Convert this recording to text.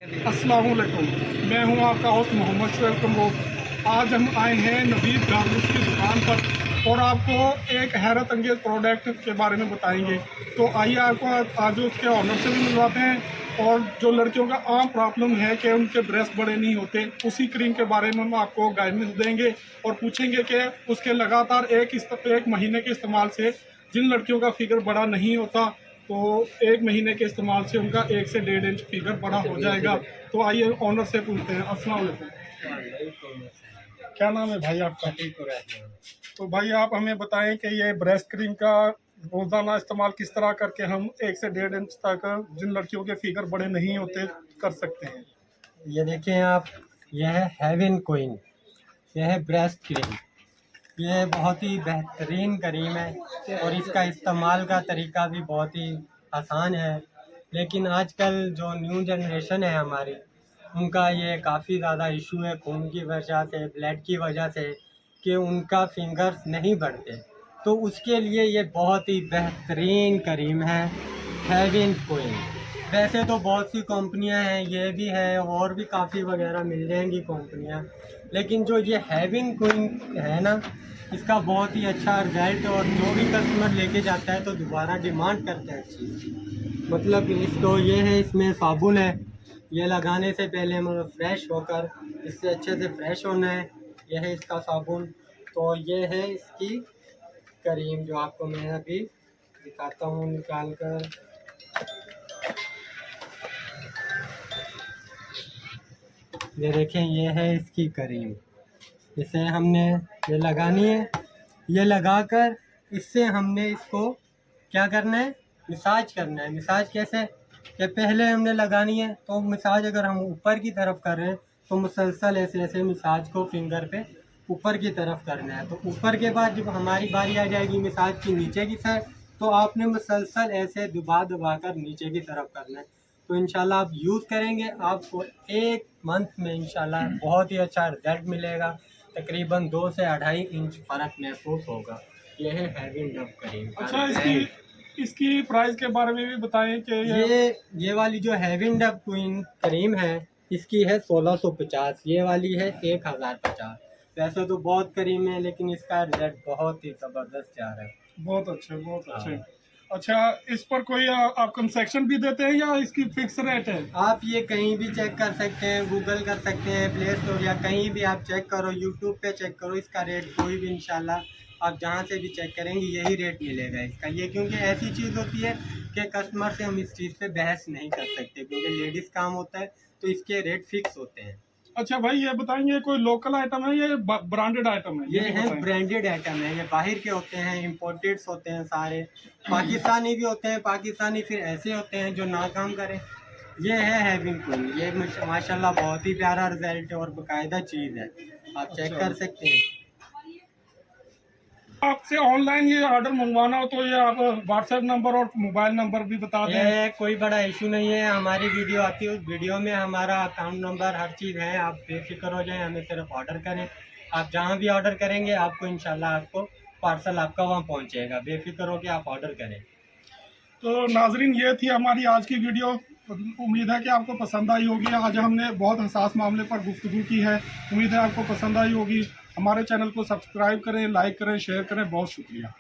अस्सलाम वालेकुम, मैं हूं आपका होस्ट मोहम्मद शुएब कमरोज। आज हम आए हैं नवीद गारमेंट्स की दुकान पर और आपको एक हैरत अंगेज प्रोडक्ट के बारे में बताएंगे। तो आइए आपको आज उसके ऑनर से भी मिलवाते हैं और जो लड़कियों का आम प्रॉब्लम है कि उनके ब्रेस्ट बड़े नहीं होते, उसी क्रीम के बारे में हम आपको गाइडेंस देंगे और पूछेंगे कि उसके लगातार एक महीने के इस्तेमाल से जिन लड़कियों का फिगर बड़ा नहीं होता तो एक महीने के इस्तेमाल से उनका 1 से 1.5 इंच फिगर बड़ा हो जाएगा। तो आइए ऑनर से पूछते हैं। अस्सलाम वालेकुम, क्या नाम है भाई आपका? तो भाई आप हमें बताएं कि ये ब्रेस्ट क्रीम का रोज़ाना इस्तेमाल किस तरह करके हम 1 से 1.5 इंच तक जिन लड़कियों के फिगर बड़े नहीं होते कर सकते हैं। ये देखें आप, यह है हेवन क्वीन, यह है ब्रेस्ट क्रीम। ये बहुत ही बेहतरीन क्रीम है और इसका इस्तेमाल का तरीका भी बहुत ही आसान है। लेकिन आजकल जो न्यू जनरेशन है हमारी, उनका ये काफ़ी ज़्यादा इशू है खून की वजह से, ब्लड की वजह से, कि उनका फिंगर्स नहीं बढ़ते। तो उसके लिए ये बहुत ही बेहतरीन क्रीम है हेवन क्वीन। वैसे तो बहुत सी कंपनियां हैं, ये भी है और भी काफ़ी वगैरह मिल जाएंगी कंपनियां, लेकिन जो ये हेवन क्वीन है ना, इसका बहुत ही अच्छा रिजल्ट है और जो भी कस्टमर लेके जाता है तो दोबारा डिमांड करता है इस चीज़ की। मतलब इसको ये है, इसमें साबुन है, ये लगाने से पहले मतलब फ्रेश होकर इससे अच्छे से फ्रेश होना है। यह है इसका साबुन। तो ये है इसकी क्रीम जो आपको मैं अभी दिखाता हूँ निकाल कर। ये देखें, ये है इसकी क्रीम। इसे हमने ये लगानी है। ये लगाकर इससे हमने इसको क्या करना है, मसाज करना है। मसाज कैसे कि पहले हमने लगानी है तो मसाज अगर हम ऊपर की तरफ कर रहे हैं तो मुसलसल ऐसे ऐसे मसाज को फिंगर पे ऊपर की तरफ करना है। तो ऊपर के बाद जब हमारी बारी आ जाएगी मसाज की नीचे की साइड, तो आपने मुसलसल ऐसे दबा दबा कर नीचे की तरफ करना है। तो इंशाल्लाह आप यूज़ करेंगे, आपको 1 मंथ में इंशाल्लाह बहुत ही अच्छा रिजल्ट मिलेगा। तकरीबन 2 से 2.5 इंच फ़र्क महसूस होगा। यह है हेवन डव क्रीम। अच्छा, इसकी प्राइस के बारे में भी बताएं कि ये वाली जो हेवन डव क्वीन क्रीम है, इसकी है 1650। ये वाली है 1050। वैसे तो बहुत क्रीम है लेकिन इसका रिजल्ट बहुत ही ज़बरदस्त जा रहा है। बहुत अच्छे, बहुत अच्छे। हाँ। अच्छा, इस पर कोई आप कंसेक्शन भी देते हैं या इसकी फिक्स रेट है? आप ये कहीं भी चेक कर सकते हैं, गूगल कर सकते हैं, प्ले स्टोर या कहीं भी आप चेक करो, यूट्यूब पे चेक करो, इसका रेट कोई भी इंशाल्लाह आप जहाँ से भी चेक करेंगे यही रेट मिलेगा इसका। ये क्योंकि ऐसी चीज़ होती है कि कस्टमर से हम इस चीज़ पे बहस नहीं कर सकते, क्योंकि लेडीज़ काम होता है तो इसके रेट फिक्स होते हैं। अच्छा भाई, ये बताएंगे कोई लोकल आइटम है या ब्रांडेड आइटम है? ये है ब्रांडेड आइटम है, ये बाहर के होते हैं, इम्पोर्टेड्स होते हैं सारे। पाकिस्तानी भी होते हैं, पाकिस्तानी फिर ऐसे होते हैं जो ना काम करें। ये है हेवन क्वीन, ये माशाल्लाह बहुत ही प्यारा रिजल्ट है और बाकायदा चीज़ है, आप चेक कर सकते हैं। आपसे ऑनलाइन ये ऑर्डर मंगवाना हो तो ये आप व्हाट्सएप नंबर और मोबाइल नंबर भी बता दें। ये कोई बड़ा इशू नहीं है, हमारी वीडियो आती है, उस वीडियो में हमारा अकाउंट नंबर हर चीज़ है। आप बेफिक्र हो जाएं, हमें सिर्फ ऑर्डर करें। आप जहाँ भी ऑर्डर करेंगे आपको इंशाल्लाह आपको पार्सल आपका वहाँ पहुँचेगा। बेफिक्र हो के आप ऑर्डर करें। तो नाजरीन, ये थी हमारी आज की वीडियो। उम्मीद है कि आपको पसंद आई होगी। आज हमने बहुत हसास मामले पर गुफ्तगू की है। उम्मीद है आपको पसंद आई होगी। हमारे चैनल को सब्सक्राइब करें, लाइक करें, शेयर करें। बहुत शुक्रिया।